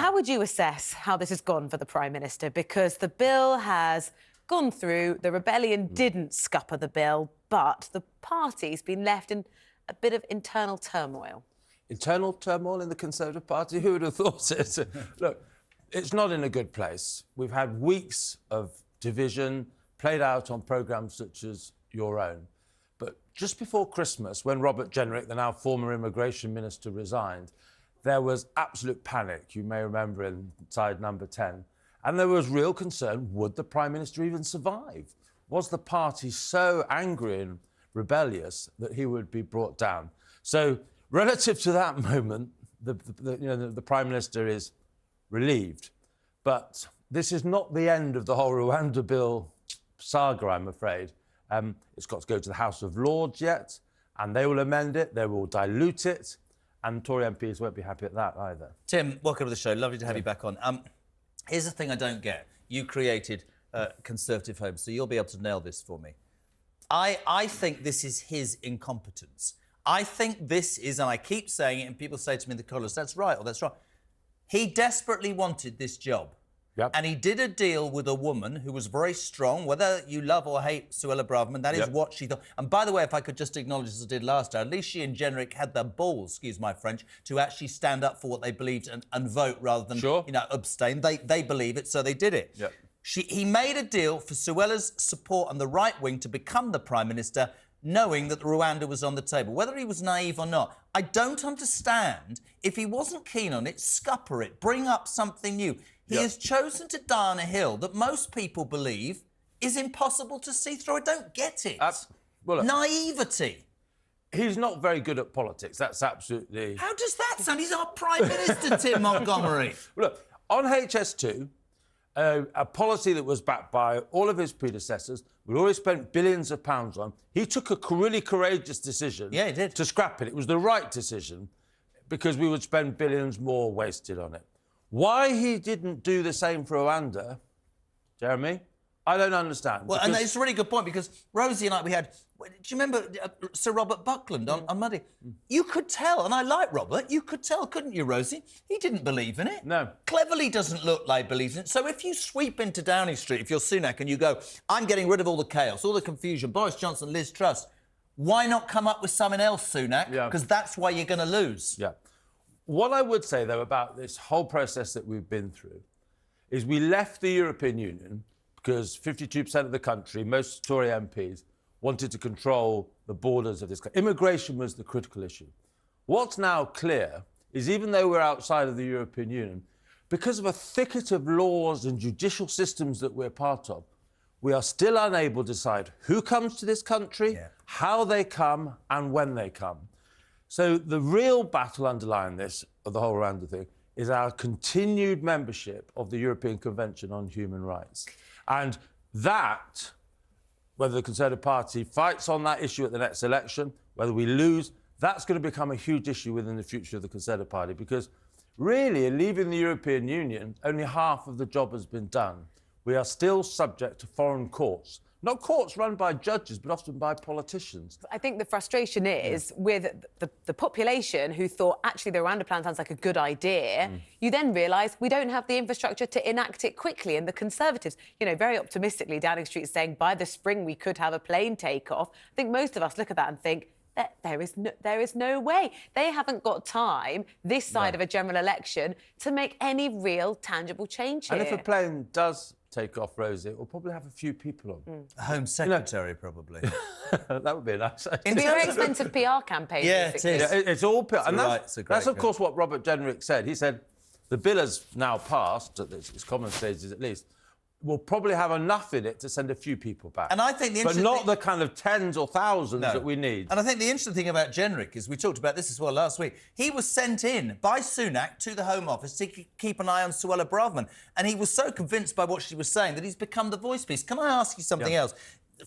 How would you assess how this has gone for the Prime Minister? Because the bill has gone through, the rebellion didn't scupper the bill, but the party's been left in a bit of internal turmoil. Internal turmoil in the Conservative Party? Who would have thought it? Look, it's not in a good place. We've had weeks of division played out on programmes such as your own. But just before Christmas, when Robert Jenrick, the now former immigration minister, resigned, there was absolute panic, you may remember, inside Number 10. And there was real concern, would the Prime Minister even survive? Was the party so angry and rebellious that he would be brought down? So, relative to that moment, the Prime Minister is relieved. But this is not the end of the whole Rwanda bill saga, I'm afraid. It's got to go to the House of Lords yet, and they will amend it, they will dilute it, and Tory MPs won't be happy at that either. Tim, welcome to the show. Lovely to have you back on. Here's the thing I don't get. You created Conservative Home, so you'll be able to nail this for me. I think this is his incompetence. I think this is, and I keep saying it, and people say to me in the colours, that's right or that's wrong. He desperately wanted this job. Yep. And he did a deal with a woman who was very strong, whether you love or hate Suella Braverman, that is what she thought. And by the way, if I could just acknowledge, as I did last time, at least she and Jenrick had the balls, excuse my French, to actually stand up for what they believed and vote rather than, abstain. They believe it, so they did it. Yep. He made a deal for Suella's support and the right wing to become the Prime Minister, knowing that Rwanda was on the table. Whether he was naive or not, I don't understand. If he wasn't keen on it, scupper it, bring up something new. He has chosen to die on a hill that most people believe is impossible to see through. I don't get it. Well, look, naivety. He's not very good at politics. That's absolutely... How does that sound? He's our Prime Minister, Tim Montgomerie. Look, on HS2, a policy that was backed by all of his predecessors, we'd already spent billions of pounds on, he took a really courageous decision he did. to scrap it. It was the right decision because we would spend billions more wasted on it. Why he didn't do the same for Rwanda, Jeremy, I don't understand. Well, and it's a really good point, because Rosie and I, do you remember Sir Robert Buckland on Monday? You could tell, and I like Robert, you could tell, couldn't you, Rosie? He didn't believe in it. No. Cleverly doesn't look like he believes in it. So if you sweep into Downing Street, if you're Sunak, and you go, I'm getting rid of all the chaos, all the confusion, Boris Johnson, Liz Truss, why not come up with something else, Sunak? Because that's why you're going to lose. Yeah. What I would say, though, about this whole process that we've been through is we left the European Union because 52% of the country, most Tory MPs, wanted to control the borders of this country. Immigration was the critical issue. What's now clear is, even though we're outside of the European Union, because of a thicket of laws and judicial systems that we're part of, we are still unable to decide who comes to this country, how they come, and when they come. So the real battle underlying this, of the whole Rwanda thing, is our continued membership of the European Convention on Human Rights. And that, whether the Conservative Party fights on that issue at the next election, whether we lose, that's going to become a huge issue within the future of the Conservative Party, because really, in leaving the European Union, only half of the job has been done. We are still subject to foreign courts. Not courts run by judges, but often by politicians. I think the frustration is with the population who thought, actually, the Rwanda plan sounds like a good idea. You then realise we don't have the infrastructure to enact it quickly. And the Conservatives, very optimistically, Downing Street is saying by the spring we could have a plane take-off. I think most of us look at that and think, there is no way. They haven't got time this side of a general election to make any real, tangible change here. And if a plane does take off, Rosie, we'll probably have a few people on. Home Secretary, probably. That would be nice. It'd be a very expensive PR campaign, basically. It is. Yeah, it's all PR. And that's of go. course, what Robert Jenrick said. He said, the bill has now passed, at its common stages at least, will probably have enough in it to send a few people back. And I think the but not the kind of tens or thousands that we need. And I think the interesting thing about Jenrick is, we talked about this as well last week, he was sent in by Sunak to the Home Office to keep an eye on Suella Braverman. And he was so convinced by what she was saying that he's become the voice piece. Can I ask you something else?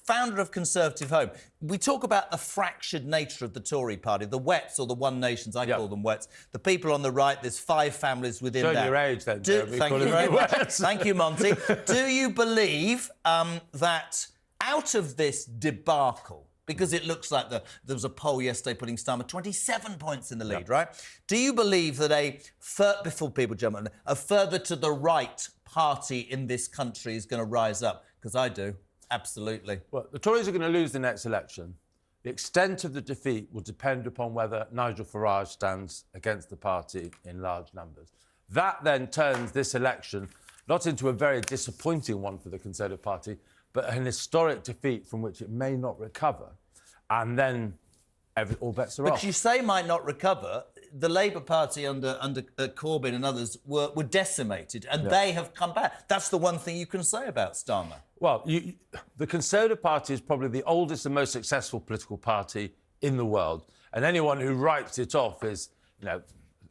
Founder of Conservative Home, we talk about the fractured nature of the Tory party, the Wets, or the One Nations, I call them Wets. The people on the right, there's 5 families within that. Show your age, then, Thank you very much. Thank you, Monty. Do you believe that out of this debacle, Because it looks like there was a poll yesterday putting Starmer 27 points in the lead, right? Do you believe that before people jump on, a further to the right party in this country is going to rise up? Because I do, absolutely. Well, the Tories are going to lose the next election. The extent of the defeat will depend upon whether Nigel Farage stands against the party in large numbers. That then turns this election not into a very disappointing one for the Conservative Party, but an historic defeat from which it may not recover. And then all bets are off. But you say might not recover. The Labour Party under Corbyn and others were decimated, and they have come back. That's the one thing you can say about Starmer. Well, the Conservative Party is probably the oldest and most successful political party in the world. And anyone who writes it off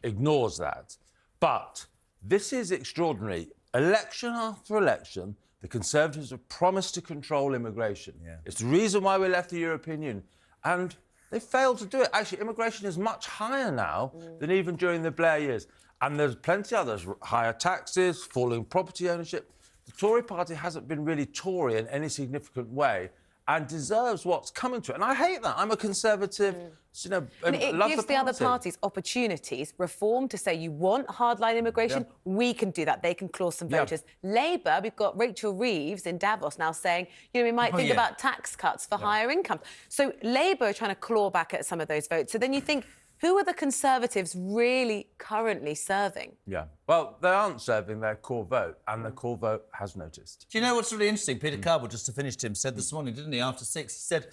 ignores that. But this is extraordinary. Election after election, the Conservatives have promised to control immigration. Yeah. It's the reason why we left the European Union. And they failed to do it. Actually, immigration is much higher now than even during the Blair years. And there's plenty others. Higher taxes, falling property ownership. The Tory party hasn't been really Tory in any significant way and deserves what's coming to it. And I hate that. I'm a Conservative, and it gives the other parties opportunities, reform, to say you want hardline immigration, we can do that. They can claw some voters. Labour, we've got Rachel Reeves in Davos now saying, we might think about tax cuts for higher incomes. So Labour are trying to claw back at some of those votes. So then you think, who are the Conservatives really currently serving? Yeah. Well, they aren't serving their core vote, and the core vote has noticed. Do you know what's really interesting? Peter Carball, just to finish, Tim, said this morning, didn't he, after 6, he said,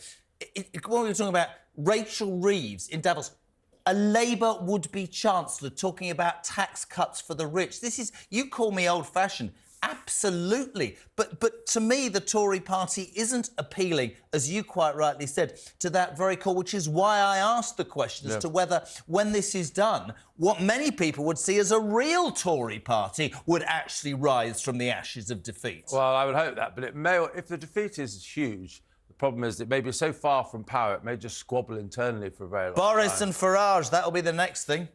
when we were talking about Rachel Reeves in Davos, a Labour would-be chancellor talking about tax cuts for the rich. This is, you call me old-fashioned. Absolutely. But to me, the Tory party isn't appealing, as you quite rightly said, to that very core, which is why I asked the question as to whether, when this is done, what many people would see as a real Tory party would actually rise from the ashes of defeat. Well, I would hope that, but it may, if the defeat is huge, the problem is it may be so far from power, it may just squabble internally for a very long time. Boris and Farage, that'll be the next thing.